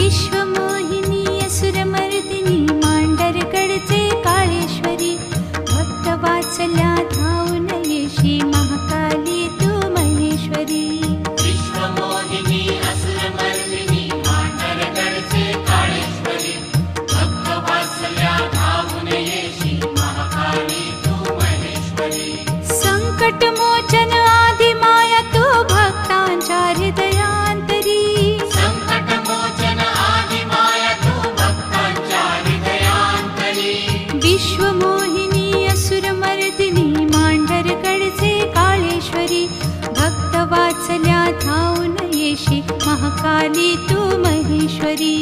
विश्वमोहिनी असुरमर्दिनी मांढरगडचे काळेश्वरी भक्तवात्सल्या धावून येशी महाकाली तू महेश्वरी विश्वमोहिनी असुरमर्दिनी मांढरगडचे काळेश्वरी भक्तवात्सल्या धावून येशी महाकाली तू महेश्वरी संकटमोचन आदिमाया तू भक्तांच्या हृदयांतरी संकटमोचन आदिमाया तू भक्तांच्या हृदयांतरी विश्वमोहिनी असुरमर्दिनी मांढरगडचे काळेश्वरी भक्तवात्सल्या धावून येशी महाकाली तू महेश्वरी